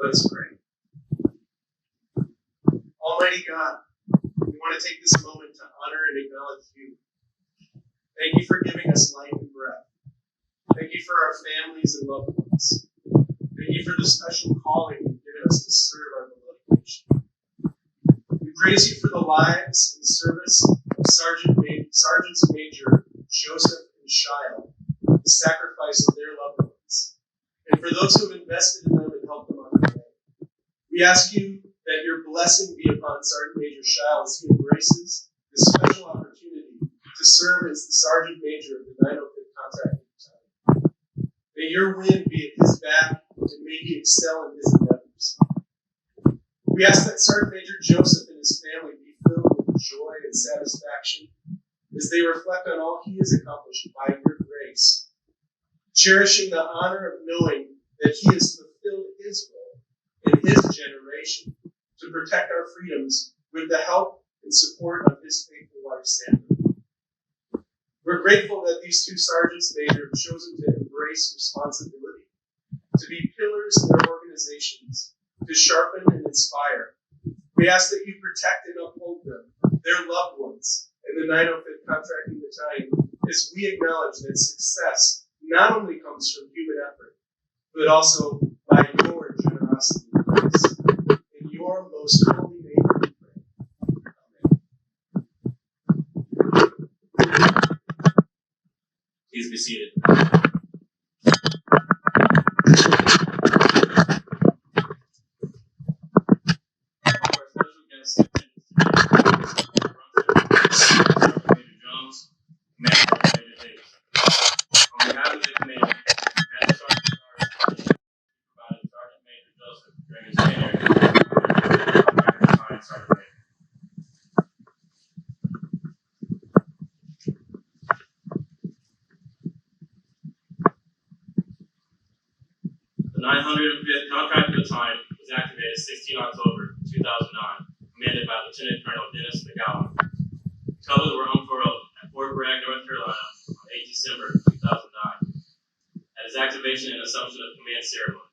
Let's pray. Almighty God, we want to take this moment to honor and acknowledge you. Thank you for giving us life and breath. Thank you for our families and loved ones. Thank you for the special calling you've given us to serve our beloved nation. We praise you for the lives and service of Sergeants Major Joseph and Shile, the sacrifice of their loved ones, and for those who have invested in them and helped them on their way. We ask you that your blessing be upon Sergeant Major Shile as he embraces this special opportunity to serve as the Sergeant Major of the 905th Contracting Battalion. May your wind be at his back and may he excel in his endeavors. We ask that Sergeant Major Joseph and his family be filled with joy and satisfaction as they reflect on all he has accomplished by your grace, cherishing the honor of knowing that he has fulfilled his role in his generation to protect our freedoms with the help and support of his faithful wife, Sandra. We're grateful that these two sergeants major have chosen to embrace responsibility, to be pillars in their organizations, to sharpen and inspire. We ask that you protect and uphold them, their loved ones, and the 905th Contracting Battalion, as we acknowledge that success not only comes from human effort, but also by your generosity and grace. In your most holy name we pray. Amen. Please be seated. The 905th Contracting Battalion was activated 16 October 2009, commanded by Lieutenant Colonel Dennis McGowan. Colors were unfurled at Fort Bragg, North Carolina on 8 December 2009 at his activation and assumption of command ceremony.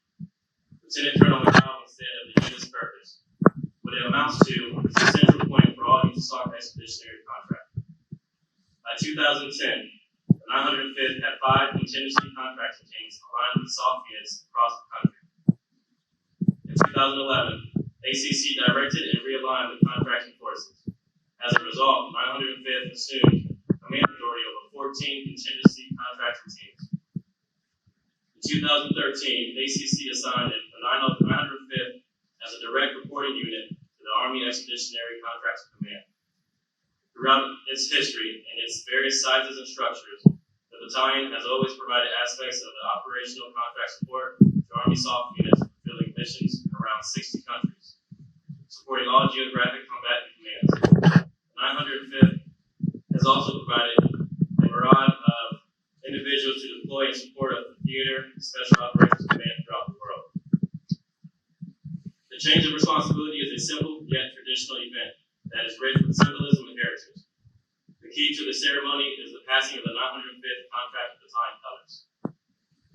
Lieutenant Colonel McGowan said of the unit's purpose, what it amounts to is a central point for all USAC expeditionary contractors. By 2010, the 905th had 5 contingency contracting teams aligned with SOF units across the country. In 2011, ACC directed and realigned the contracting forces. As a result, 905th assumed command authority over 14 contingency contracting teams. In 2013, ACC assigned the 905th as a direct reporting unit to the Army Expeditionary Contracting Command. Throughout its history and its various sizes and structures, the battalion has always provided aspects of the operational contract support to Army SOF units fulfilling missions in around 60 countries, supporting all geographic combatant commands. The 905th has also provided a myriad of individuals to deploy in support of the Theater and Special Operations Command throughout the world. The change of responsibility is a simple yet traditional event that is rich with symbolism and heritage. The key to the ceremony is the passing of the 905th Contracting Battalion colors.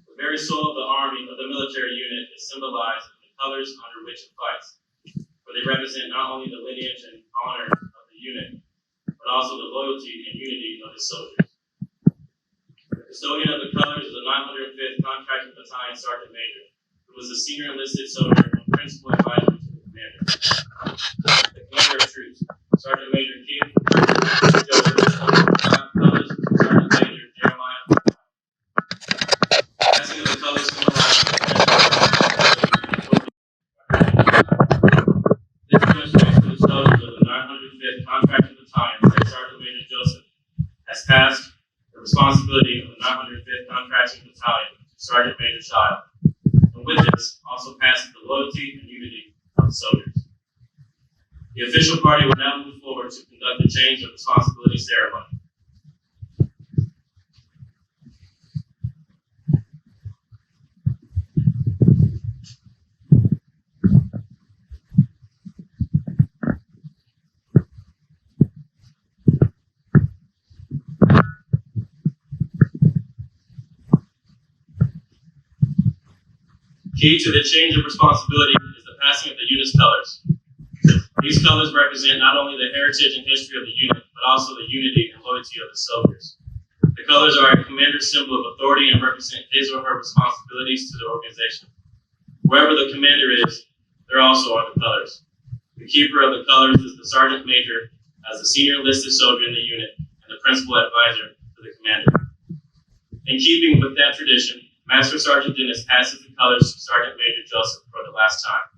The very soul of the Army, of the military unit, is symbolized in the colors under which it fights, for they represent not only the lineage and honor of the unit, but also the loyalty and unity of its soldiers. The custodian of the colors is the 905th Contracting Battalion Sergeant Major, who was a senior enlisted soldier and principal advisor to the commander. The commander of troops, Sergeant Major Keith Joseph, colors, Sergeant Major Jeremiah. Passing of the colors symbolizes the this demonstrates to the soldiers of the 905th Contracting Battalion that Sergeant Major Joseph has passed the responsibility of the 905th Contracting Battalion to Sergeant Major Shile, and with this also passes the loyalty and unity of the soldiers. The official party will now move forward to conduct the change of responsibility ceremony. Key to the change of responsibility passing of the unit's colors. These colors represent not only the heritage and history of the unit, but also the unity and loyalty of the soldiers. The colors are a commander's symbol of authority and represent his or her responsibilities to the organization. Wherever the commander is, there also are the colors. The keeper of the colors is the sergeant major as the senior enlisted soldier in the unit and the principal advisor to the commander. In keeping with that tradition, Master Sergeant Dennis passes the colors to Sergeant Major Joseph for the last time.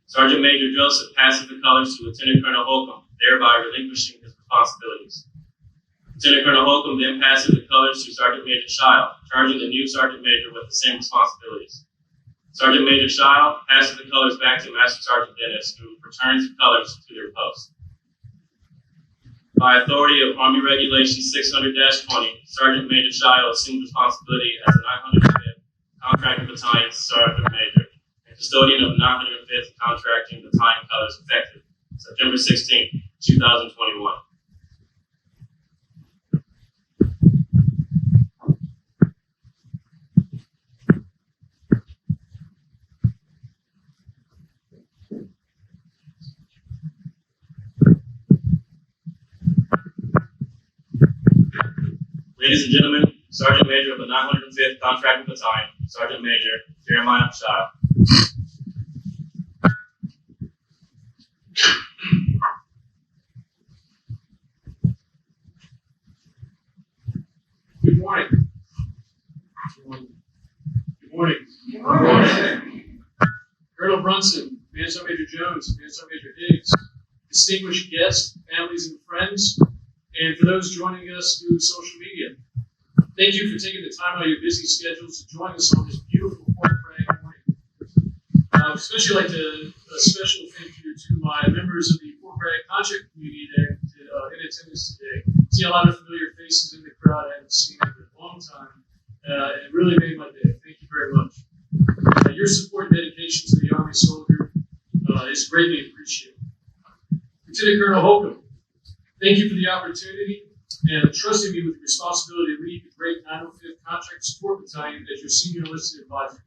Sergeant Major Joseph passes the colors to Lieutenant Colonel Holcomb, thereby relinquishing his responsibilities. Lieutenant Colonel Holcomb then passes the colors to Sergeant Major Shiles, charging the new Sergeant Major with the same responsibilities. Sergeant Major Shiles passes the colors back to Master Sergeant Dennis, who returns the colors to their post. By authority of Army Regulation 600-20, Sergeant Major Shiles assumes responsibility as the 905th Contracting Battalion Sergeant Major and custodian of 905th Contracting Battalion colors effective September 16, 2021. Ladies and gentlemen, Sergeant Major of the 905th Contracting Battalion, Sergeant Major Jeremiah Shiles. Good morning. Good morning. Good morning. Colonel Brunson, Command Sergeant Major Jones, Command Sergeant Major Higgs, distinguished guests, families, and friends, and for those joining us through social media. Thank you for taking the time out of your busy schedules to join us on this beautiful Fort Bragg morning. Especially like to a special thank you to my members of the Fort Bragg contract community there in attendance today. See a lot of familiar faces in the crowd I haven't seen in a long time. It really made my day. Thank you very much. Your support and dedication to the Army soldier is greatly appreciated. Lieutenant Colonel Holcomb, thank you for the opportunity and trusting me with the responsibility to lead the great 905th Contract Support Battalion as your senior enlisted advisor.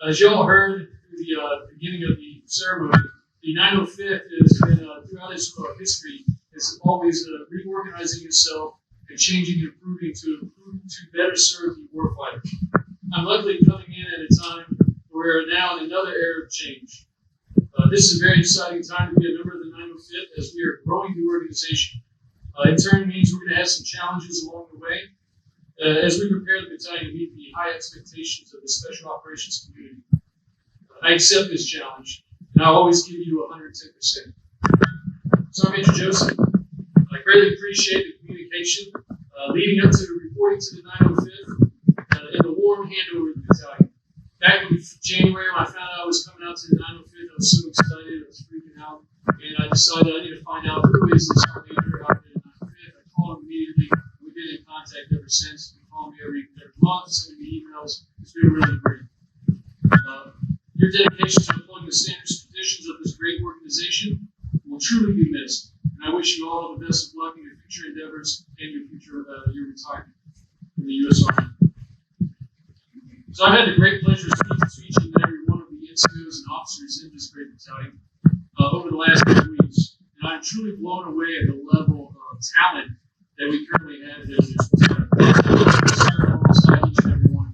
As you all heard through the beginning of the ceremony, the 905th has been, throughout its history, is always reorganizing itself and changing and improving to better serve the warfighter. I'm luckily coming in at a time where we're now in another era of change. This is a very exciting time to be a member of the 905th as we are growing the organization. In turn means we're going to have some challenges along the way as we prepare the battalion to meet the high expectations of the Special Operations community. I accept this challenge, and I'll always give you 110%. Sergeant Major Joseph, I greatly appreciate the communication leading up to the reporting to the 905th and the warm handover of the battalion. Back in January, when I found out I was coming out to the 905th, I was so excited, I was freaking out, and I decided I need to find out who is this Sergeant Major out there in the 905th. I called him immediately. We've been in contact ever since. He called me every month, sending me emails. It's been really great. Your dedication to employing the standards and traditions of this great organization will truly be missed. And I wish you all the best of luck in your future endeavors and your future your retirement in the U.S. Army. So I've had the great pleasure of speaking to each and every one of the NCOs and officers in this great battalion over the last few weeks. And I'm truly blown away at the level of talent that we currently have in this battalion. Alongside each and every one.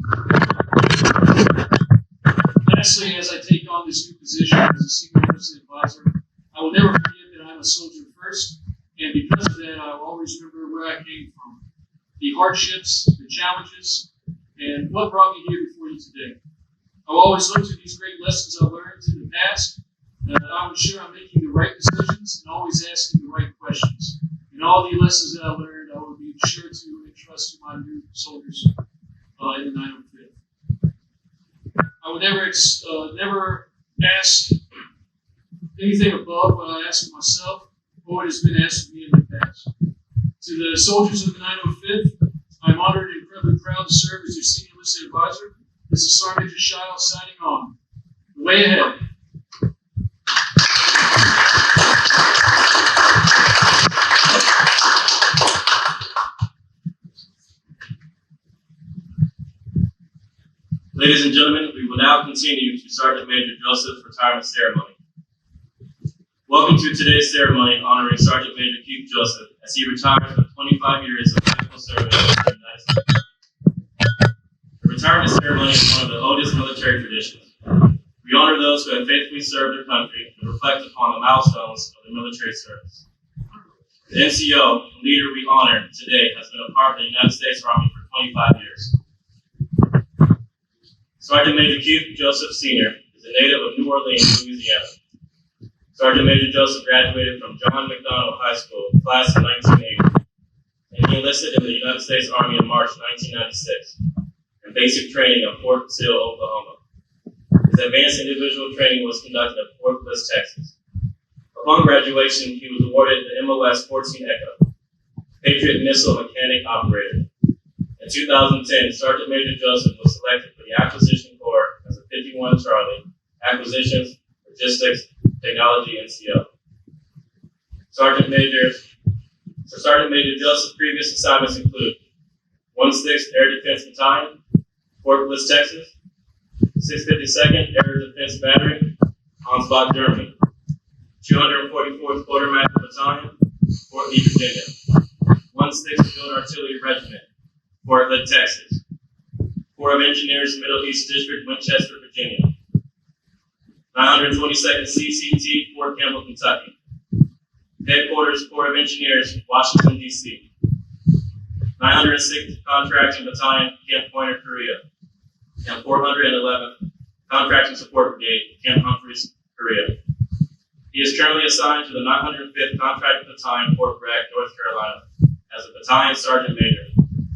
Lastly, as I take on this new position as a senior enlisted advisor, I will never forget that I'm a soldier first, and because of that, I will always remember where I came from, the hardships, the challenges, and what brought me here before you today. I will always look to these great lessons I learned in the past, and I will ensure I'm making the right decisions and always asking the right questions. And all the lessons that I learned, I will be sure to entrust to my new soldiers in the 905th. I would never ask anything above what I ask of myself or what has been asked of me in the past. To the soldiers of the 905th, I'm honored and incredibly proud to serve as your senior enlisted advisor. This is Sergeant Major Shiles signing on. The way ahead. Ladies and gentlemen, we will now continue to Sergeant Major Joseph's retirement ceremony. Welcome to today's ceremony honoring Sergeant Major Keith Joseph as he retires with 25 years of national service in the United States. The retirement ceremony is one of the oldest military traditions. We honor those who have faithfully served their country and reflect upon the milestones of the military service. The NCO, the leader we honor today, has been a part of the United States Army for 25 years. Sergeant Major Keith Joseph Sr. is a native of New Orleans, Louisiana. Sergeant Major Joseph graduated from John McDonald High School, class of 1980, and he enlisted in the United States Army in March 1996, and basic training at Fort Sill, Oklahoma. His advanced individual training was conducted at Fort Bliss, Texas. Upon graduation, he was awarded the MOS 14 Echo, Patriot Missile Mechanic Operator. In 2010, Sergeant Major Joseph was selected for the Acquisition Corps as a 51 Charlie, Acquisitions, Logistics, Technology NCO. Sergeant Major Joseph's previous assignments include 1/6th Air Defense Battalion, Fort Bliss, Texas, 652nd Air Defense Battery, Ansbach, Germany, 244th Quartermaster Battalion, Fort Lee, Virginia, 1/6th Field Artillery Regiment, Fort Hood, Texas, Corps of Engineers, Middle East District, Winchester, Virginia, 922nd CCT, Fort Campbell, Kentucky, Headquarters, Corps of Engineers, Washington, D.C., 906th Contracting Battalion, Camp Pointer, Korea, and 411th Contracting Support Brigade, Camp Humphreys, Korea. He is currently assigned to the 905th Contracting Battalion, Fort Bragg, North Carolina, as a Battalion Sergeant Major.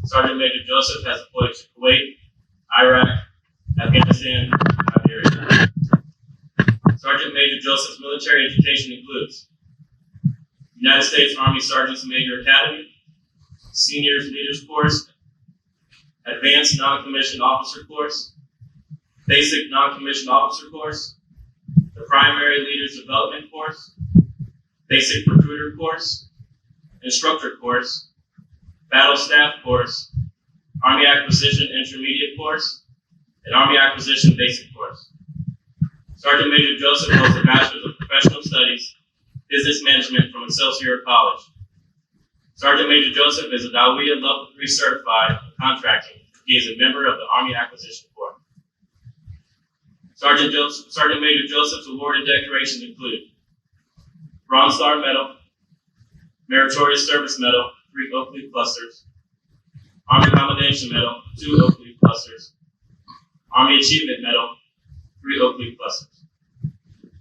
Sergeant Major Joseph has deployed to Kuwait, Iraq, Afghanistan, and Liberia. Sergeant Major Joseph's military education includes United States Army Sergeant's Major Academy, Seniors Leaders Course, Advanced Non-Commissioned Officer Course, Basic Non-Commissioned Officer Course, the Primary Leaders Development Course, Basic Recruiter Course, Instructor Course, Battle Staff Course, Army Acquisition Intermediate Course, and Army Acquisition Basic Course. Sergeant Major Joseph holds a Bachelor's of Professional Studies, Business Management from Excelsior College. Sergeant Major Joseph is a DAWIA Level 3 certified in contracting. He is a member of the Army Acquisition Corps. Sergeant Major Joseph's awarded decorations include Bronze Star Medal, Meritorious Service Medal, 3 Oak Leaf Clusters, Army Commendation Medal, 2 Oak Leaf Clusters, Army Achievement Medal, 3 Oak Leaf Clusters,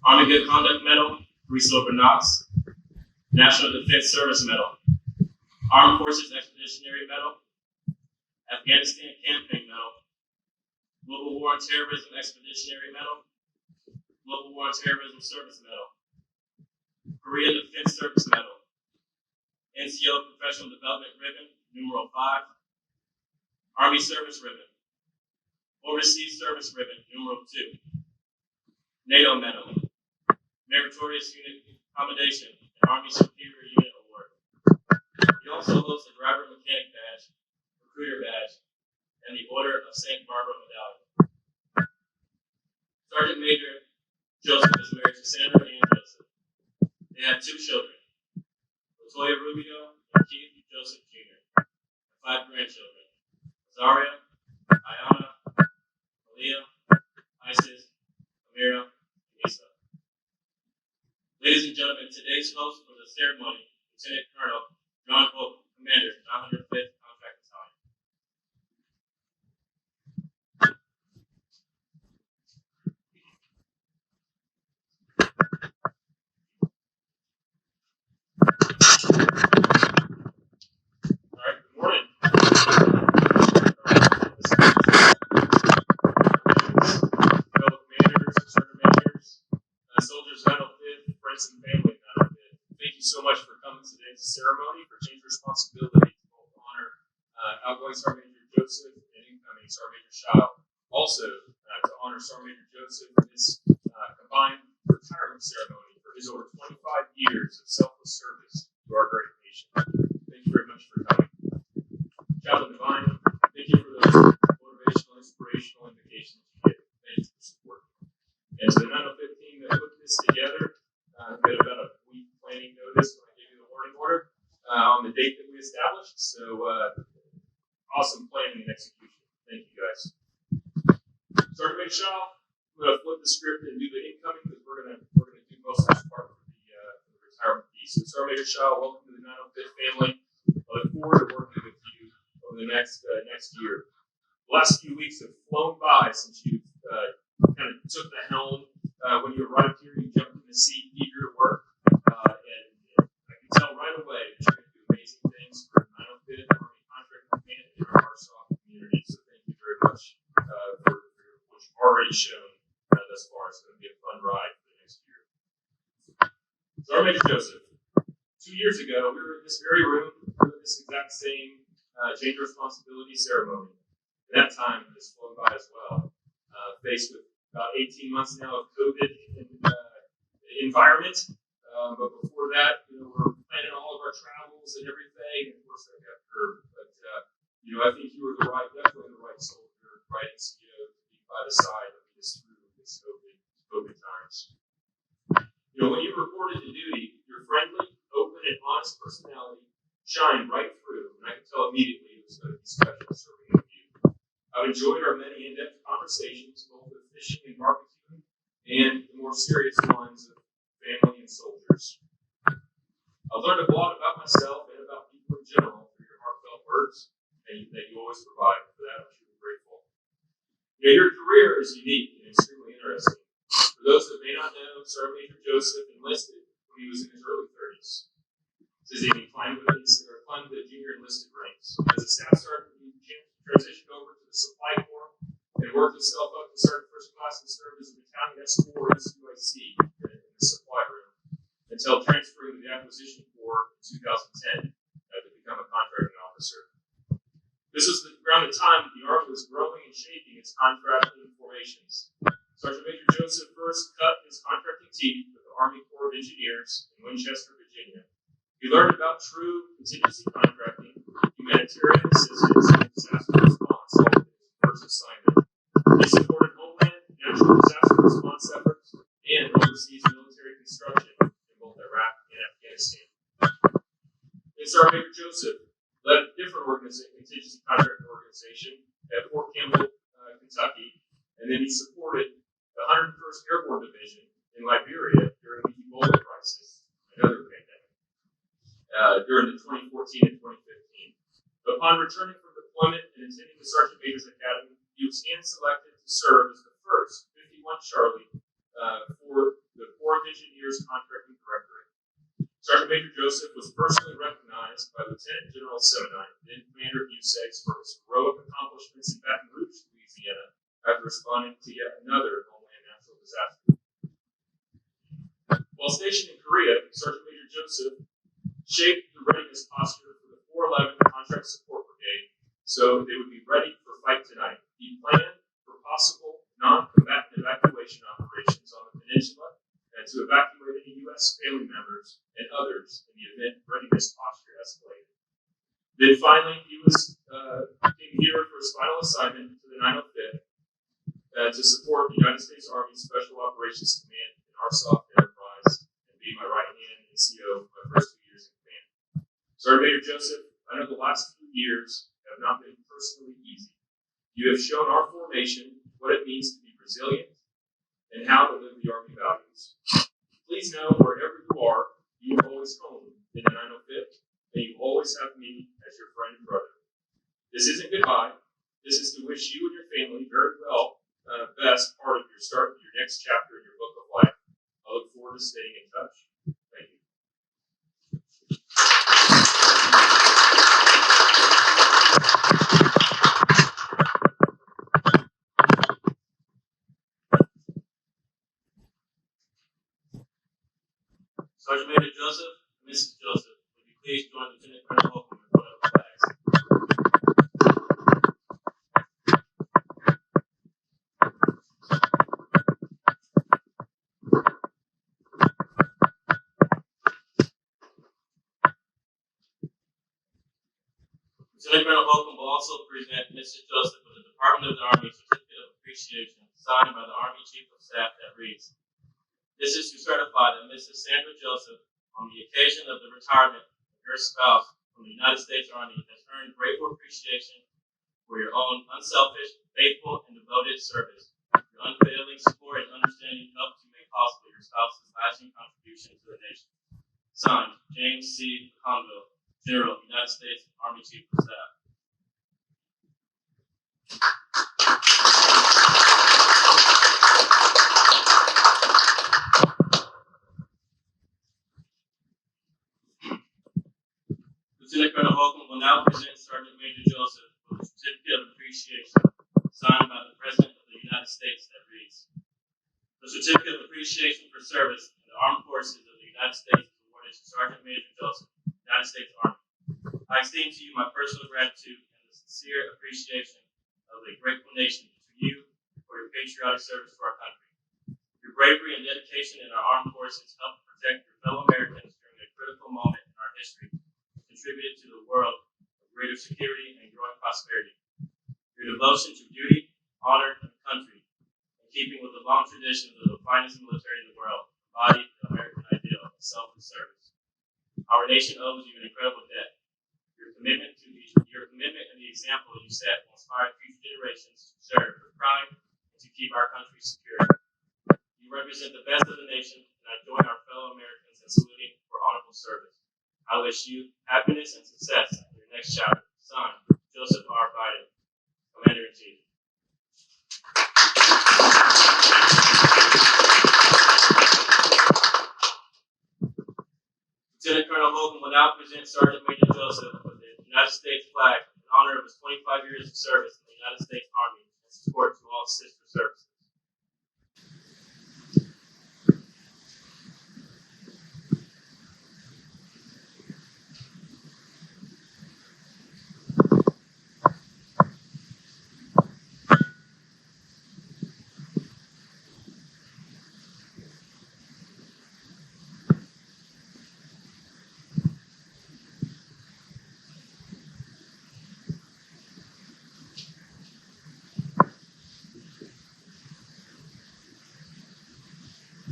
Army Good Conduct Medal, 3 Silver Knots, National Defense Service Medal, Armed Forces Expeditionary Medal, Afghanistan Campaign Medal, Global War on Terrorism Expeditionary Medal, Global War on Terrorism Service Medal, Korea Defense Service Medal, NCO Professional Development Ribbon, numeral 5, Army Service Ribbon, Overseas Service Ribbon, numeral 2, NATO Medal, Meritorious Unit Commendation, and Army Superior Unit Award. He also holds the Driver Mechanic Badge, Recruiter Badge, and the Order of St. Barbara Medallion. Sergeant Major Joseph is married to Sandra Ann Joseph. They have 2 children, Latoya Rubio and Keith Joseph Jr., and 5 grandchildren, Zaria, Ayana, Aaliyah, Isis, Amira, and Lisa. Ladies and gentlemen, today's host for the ceremony, Lieutenant Colonel John Hope, Commander, 905th Contract Battalion. All right, good morning. Fellow commanders, sergeant majors, soldiers, battlefield, friends and family battlefield. Thank you so much for coming to today's ceremony for change responsibility to honor outgoing Sergeant Major Joseph and incoming Sergeant Major Shaw. Also, to honor Sergeant Major Joseph in this combined retirement ceremony for his over 25 years of selfless service to our great nation. Thank you very much for coming. Chaplain Divine, thank you for those motivational, inspirational indications much. So awesome planning and execution. Thank you guys. Sergeant Major Shaw, I'm going to flip the script and do the incoming because we're gonna do most of this part for the retirement piece. So Sergeant Major Shaw, welcome to the 905th family. I look forward to working with you over the next year. The last few weeks have flown by since you kind of took the helm. When you arrived here, you jumped in the seat, eager to work, and I can tell right away that you're going to do amazing things for the 905th Army Contract Command and our Arkansas community. So thank you very much for what you've already shown thus far. It's going to be a fun ride for the next year. Sergeant Major Joseph, 2 years ago, we were in this very room for this exact same change of responsibility ceremony. That time has flown by as well. Faced with about 18 months now of COVID environment. But before that, we're planning all of our travels and everything. And of course, that got curved. But, I think you were definitely the right soldier, right CEO to be by the side of us through this COVID times. When you reported to duty, your friendly, open, and honest personality shined right through. And I could tell immediately it was going to be special serving with you. I've enjoyed our many in-depth conversations, both with fishing and barbecue, and the more serious ones of family and soldiers. I've learned a lot about myself and about people in general through your heartfelt words that you always provide. For that, I'm truly grateful. Your career is unique and extremely interesting. For those that may not know, Sergeant Major Joseph enlisted when he was in his early 30s. Says he climbed the junior enlisted ranks. As a staff sergeant, he transitioned over to the supply corps and worked himself up to sergeant first class and served as a battalion S4 SUIC in the supply room until transferring to the acquisition corps in 2010 to become a contracting officer. This was around the time that the Army was growing and shaping its contracting formations. Sergeant Major Joseph first cut his contracting teeth with the Army Corps of Engineers in Winchester, Virginia. He learned about true contingency contracting, humanitarian assistance, and disaster response all in his first assignment. He supported homeland, natural disaster response efforts, and overseas military construction in both Iraq and Afghanistan. And Sergeant Major Joseph led a different contingency contracting organization at Fort Campbell, Kentucky, and then he supported the 101st Airborne Division in Liberia during the Ebola crisis, another pandemic. During the 2014 and 2015. Upon returning from deployment and attending the Sergeant Major's Academy, he was hand-selected to serve as the first 51 Charlie for the Corps of Engineers Contracting Directorate. Sergeant Major Joseph was personally recognized by Lieutenant General Semenine, then Commander of USAGS, for his heroic accomplishments in Baton Rouge, Louisiana, after responding to yet another homeland natural disaster. While stationed in Korea, Sergeant Major Joseph shaped the readiness posture for the 411 Contract Support Brigade so they would be ready for fight tonight. He planned for possible non-combatant evacuation operations on the peninsula and to evacuate any U.S. family members and others in the event readiness posture escalated. Then finally, he came here for his final assignment to the 905th to support the United States Army Special Operations Command in Arkansas Enterprise and be my right hand NCO for my first 2 years in command. Sergeant Major Joseph, I know the last few years have not been personally easy. You have shown our formation what it means to be resilient and how to live the Army values. Please know wherever you are always home in the 905th, and you always have me as your friend and brother. This isn't goodbye. This is to wish you and your family very well, best part of your next chapter in your book of life. I look forward to staying in touch. Thank you. Sergeant Major Joseph, Mrs. Joseph, would you please join Lieutenant Colonel Holcomb in front of the flags? Lieutenant Colonel Holcomb will also present Mrs. Joseph with the Department of the Army Certificate of Appreciation signed by the Army Chief of Staff that reads, "This is to certify that Mrs. Sandra Joseph, on the occasion of the retirement of her spouse from the United States Army has earned grateful appreciation for your own unselfish, faithful, and devoted service. Your unfailing support and understanding helped to make possible your spouse's lasting contribution to the nation. Signed, James C. Conville, General, United States Army Chief of Staff. Lieutenant Colonel Holcomb will now present Sergeant Major Joseph with a certificate of appreciation signed by the President of the United States that reads, "The certificate of appreciation for service in the armed forces of the United States is awarded to Sergeant Major Joseph, United States Army. I extend to you my personal gratitude and the sincere appreciation of the grateful nation to you for your patriotic service to our country. Your bravery and dedication in our armed forces helped protect your fellow Americans during a critical moment in our history, contributed to the world of greater security and growing prosperity. Your devotion to duty, honor, and country, in keeping with the long traditions of the finest military in the world, embodied the American ideal of selfless service. Our nation owes you an incredible debt. Your commitment and the example you set will inspire future generations to serve with pride and to keep our country secure. You represent the best of the nation, and I join our fellow Americans in saluting for honorable service. I wish you happiness and success in your next chapter." Signed, Joseph R. Biden, Commander-in-Chief. Lieutenant Colonel Holcomb will now present Sergeant Major Joseph with the United States flag in honor of his 25 years of service in the United States Army and support to all sister services.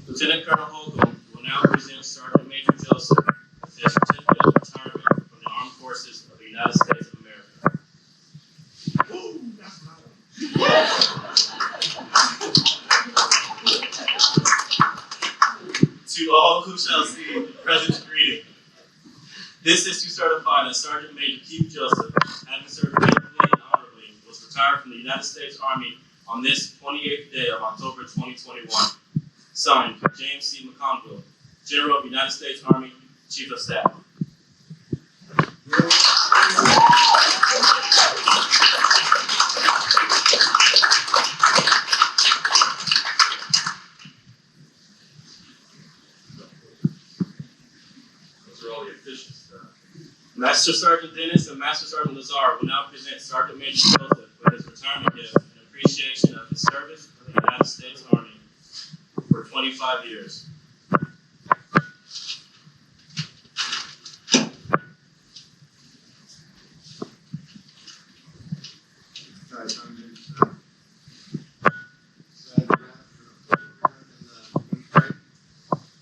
Lieutenant Colonel Holcomb will now present Sergeant Major Joseph with his certificate of retirement from the Armed Forces of the United States of America. To all who shall see the present greeting. This is to certify that Sergeant Major Keith Joseph, having served faithfully and honorably, was retired from the United States Army on this 28th day of October 2021. Signed, James C. McConville, General of the United States Army, Chief of Staff. Those are all the officials. Master Sergeant Dennis and Master Sergeant Lazar will now present Sergeant Major Joseph with his retirement gift in appreciation of his service for the United States Army for 25 years.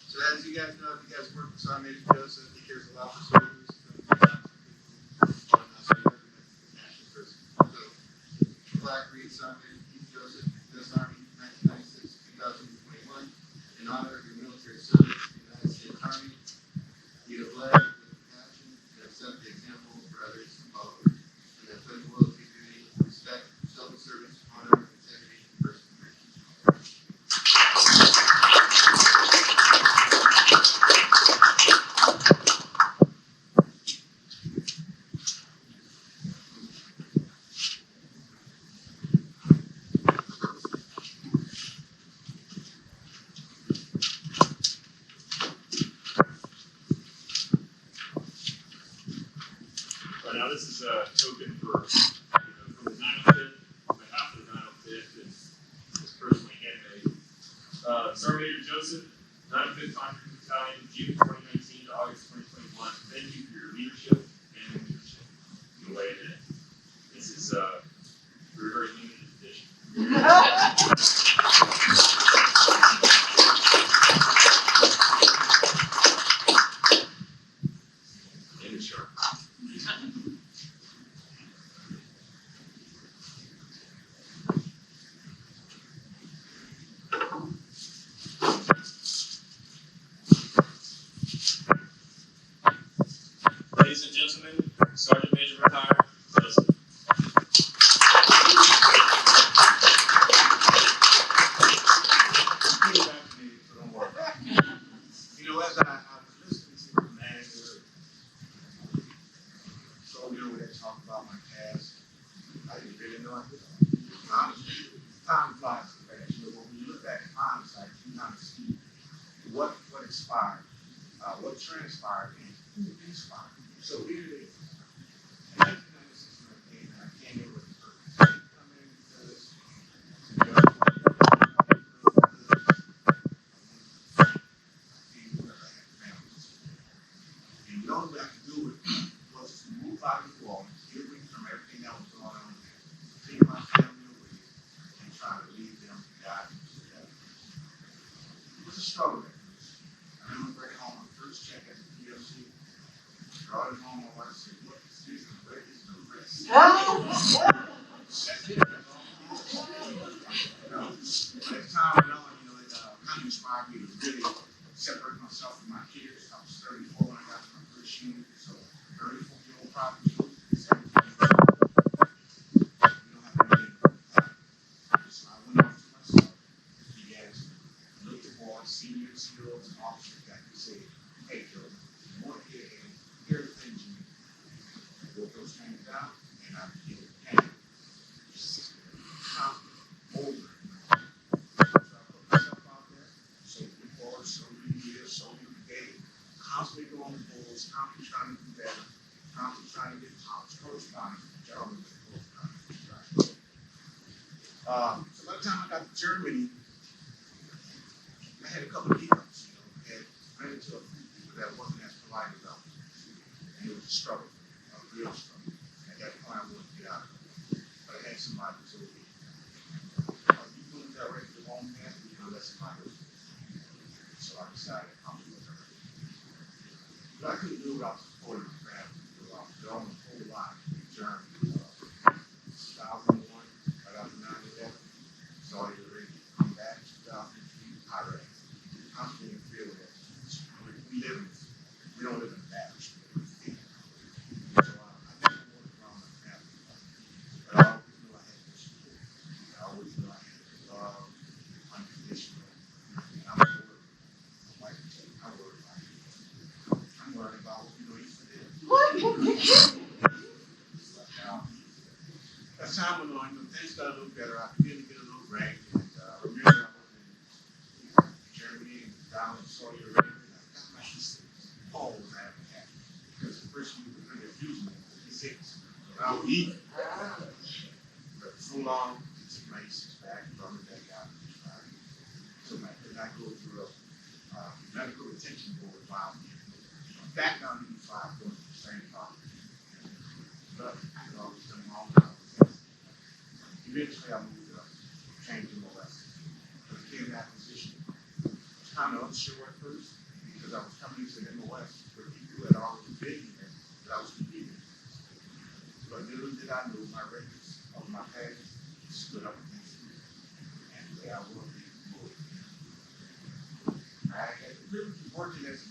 So as you guys know, if you guys work with Sergeant Major Joseph, he cares a lot for soldiers. So, flag reads Sergeant Major Keith Joseph, U.S. Army, 1996 2021, in honor of your military service to the United States Army. You have led with compassion and have set the example for others to follow. And have put loyalty, duty, respect, selfless service, honor, integrity, and perseverance. Right now, this is a token for, from the 905th, on behalf of the 905th, is personally handmade. Sergeant Major Joseph, 905th Conquering Battalion, June 2019 to August 2021. Thank you for your leadership and leadership in the way that this is a very limited edition. Image sharp. expired, what transpired, and who inspired. So here it is. In 1996, when I came in with the purpose. I didn't come in because and the only way I could do it was to move out of the wall, get away from everything that was going on there, take my family away, and try to lead them to God. It was a struggle at first. I remember bringing home my first check at the PLC, brought it home, my wife said, "What is this? Where is the rest?" That's it. As time went on, it kind of inspired me to really separate myself from my kids. I was 34 when I got to my first unit, so 34-year-old property, 17 years old. We don't have anything. So I went off to myself, began to look for senior CEOs and officers that could say, "Hey, Joe, you want to get in, here are the things you need." I wrote those things down, and I began to paint. Over. So I put myself out there, so many boards, so many years, so many days, constantly going to boards, constantly trying to do better, constantly trying to get top correspondence, which I don't know what correspondence. So by the time I got to Germany, I had a couple of hiccups, and ran into a few people that wasn't as polite as I was. And it was a struggle, a real struggle. At that point, I wanted to get out of it. But I had somebody who told me, "You wouldn't direct the wrong path, let somebody else." So I decided I'm going to do it. But I couldn't do it without supporting my family. I was going a whole lot in Germany. 2001, right after 9/11, Saudi Arabia. Come back 2003, Iraq. I'm being feel that we don't live in a marriage. So I never wanted around my family. But I always knew I had to support. I always knew I had to love unconditionally. And I'm worried. Like I'm worried about it. I'm worried about what he said. As time went on, things got a little better. I began to get a little rank. And I remember I was in Germany and down in Saudi Arabia. And I got my E6. Paul was having that. Because the person who was really abusing me was E6. But I would eat. But so long, he took my E6 back and brought me back out. So I could not go through a medical retention board while I'm back down in E5 going to the same problem. But I had always done all the things. Eventually, I moved up, changed the molestation. But it became that position. I was kind of unsure at first because I was coming into the MOS where people had already been here that I was competing. But little did I know my records of my past stood up against me. And where I will be moved. I had the privilege of working as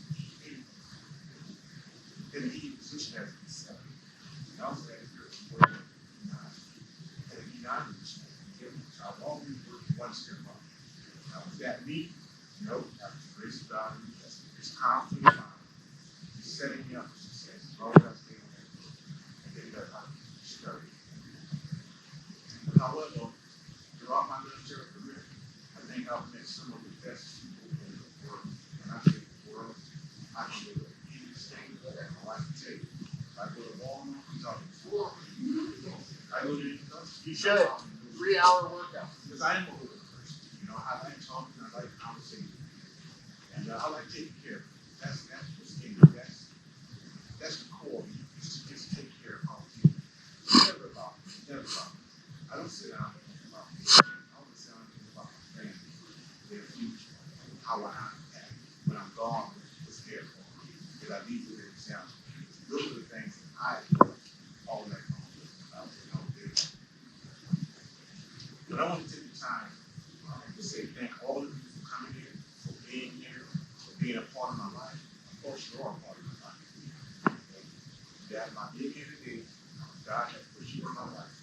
in a heated position as a seven. And I also had the privilege of working at a E9 position. So I've always worked one step up. Now, was that me? No, that was grace of God. It's confidence. He's setting me up for success. As long as I stay on that road. And then that's how I started. However, throughout my military career, I think I've met some of the best people in the world. And I say the world, I can go to any state that my life can take. If I go to Baltimore, Kentucky. I go to Kentucky. You should. 3-hour workout. Because I am a little person. I like talking, I like conversation. And I like taking care of people. That's what's in me. That's the core of me. It's to just take care of all people. Never about me. Never about me. I don't sit down and think about me. I always sit down and think about my family, their future, how I impact when I'm gone, what's there for me. Because I leave with an example. Those are the things that I do all that long. But I want to take the time to say thank all of you for coming here, for being here, for being a part of my life. Of course, you are a part of my life. That by being here today, God has put you in my life.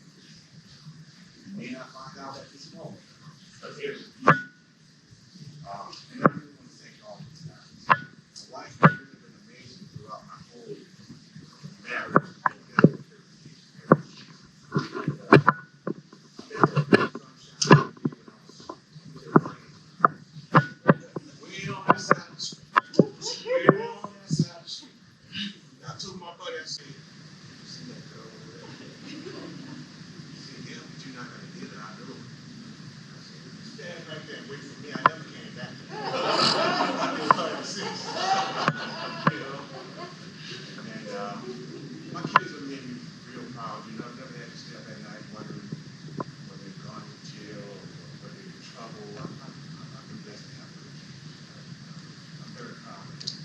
You may not find out at this moment, but there's a beauty. And I really want to thank all of you guys. My life has really been amazing throughout my whole marriage. Way on this side of the street. wait for me. I never came back. I did 36. You know? And my kids have made me real proud. You know, I've never had to stay up at night wondering whether they've gone to jail or whether they're in trouble. I've been blessed to have good kids. I'm very proud of them.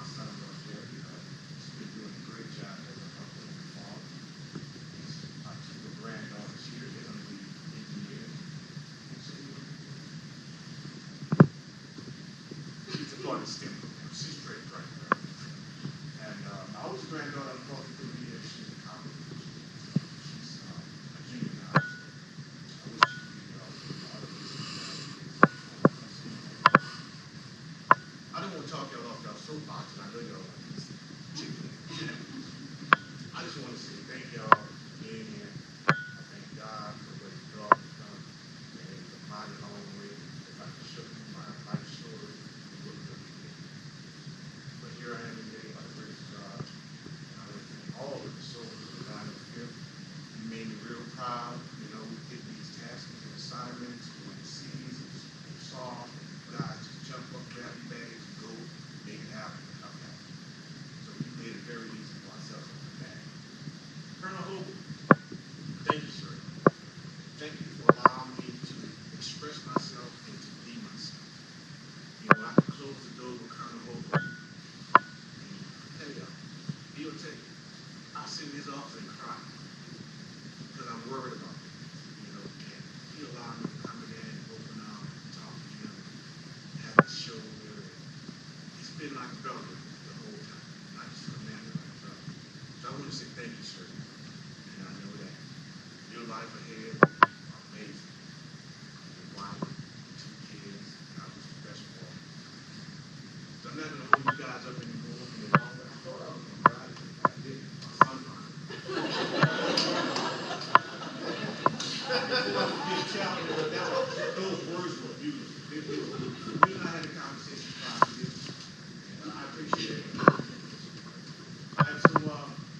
My son-in-law, Jerry, he's been doing a great job as a husband and father. My two granddaughters here, they're going to be engineers. So, she's a part of STEM program. She's pretty bright. And my oldest granddaughter, unfortunately, couldn't be here. She's in college. She's a junior now. I wish she could be here all the I don't want to talk y'all off y'all soapboxes. I know y'all like this chicken. I just want to say thank y'all for being here. I thank God for what His God has done. And it's a mighty long way. If I could show you my life story, it would really be. But here I am today by the grace of God. And I want to thank all of the soldiers that line up here. You made me real proud. You know, we did these tasks and assignments, going to seas and saw guys just jump up, grab your bags, and go, make it happen, and come back. So we made it very easy for ourselves to come back. Colonel Hope, thank you, sir. Thank you for allowing me to express myself and to be myself. You know, I can close the door with Colonel Hope. Hey, he'll take it. I sit in his office and cry because I'm worried about him. You know, and he allowed me to come in there and open up and talk to him, have his shoulder. And he's been like a brother the whole time, not just a man, but like a brother. So I want to say thank you, sir. And I know that your life ahead are amazing. Your wife, your two kids, and I wish the best for all. So I'm not going to hold you guys up anymore any longer. I thought I was going to ride it, but I didn't. My son brought it. Before I forget to tell you, those words were beautiful. They were. You and I had a conversation about this, and I appreciate it. All right, so,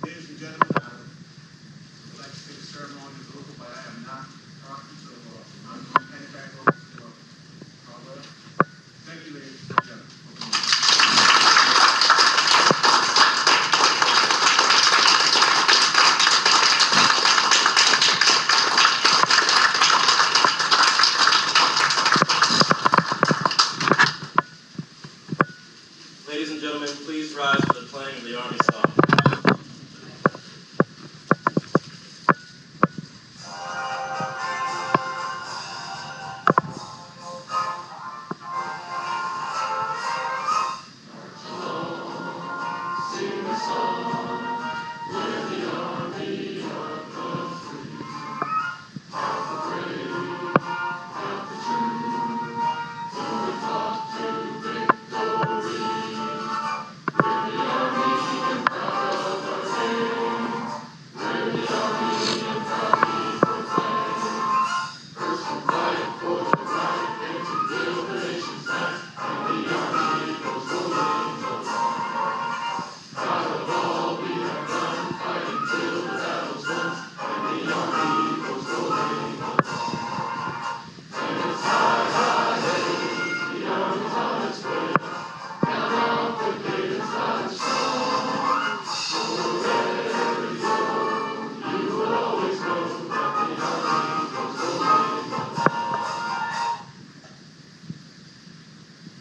ladies and gentlemen, I'd like to say the ceremony is over, but I am not talking, so I'm going to hand it back over to Carla. Thank you, ladies and gentlemen. Ladies and gentlemen, please rise for the playing of the Army Song.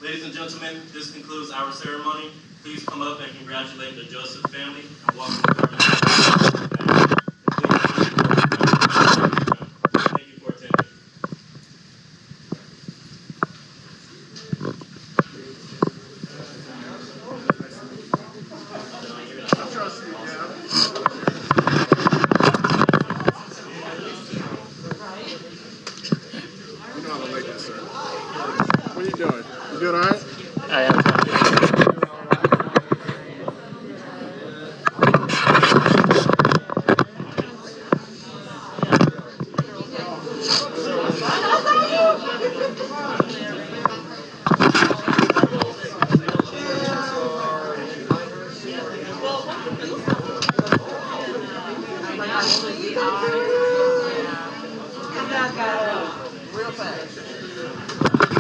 Ladies and gentlemen, this concludes our ceremony. Please come up and congratulate the Joseph family and welcome the Colonel. Thank you for attending. You know I'm gonna make it, sir. What are you doing? You doing all right? I am. Real fast.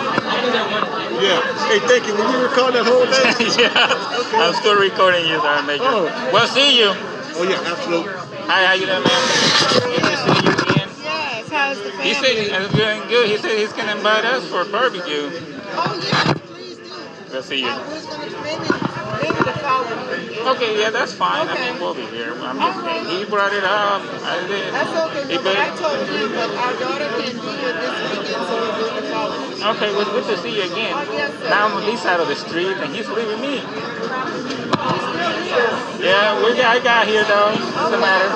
Yeah. Hey, thank you. Will you record that whole thing? Yeah, I'm still recording you, Sergeant Major. Oh. We'll see you. Oh, yeah, absolutely. Hi, how you doing, man? Good to see you again. Yes, how's the family? He said he's doing good. He said he's going to invite us for a barbecue. Oh, yeah, please do. We'll see you. I was going to maybe the following week. Okay, yeah, that's fine. Okay. I mean, we'll be here. I'm just, Okay. he brought it up. I did. That's okay, He no, but I put- told him, but our daughter can't be here this weekend, so we'll do it the following week. Okay, well, good to see you again. Oh, yes, sir. Now I'm on this side of the street, and he's leaving me. Yeah, I got here, though. What's the matter?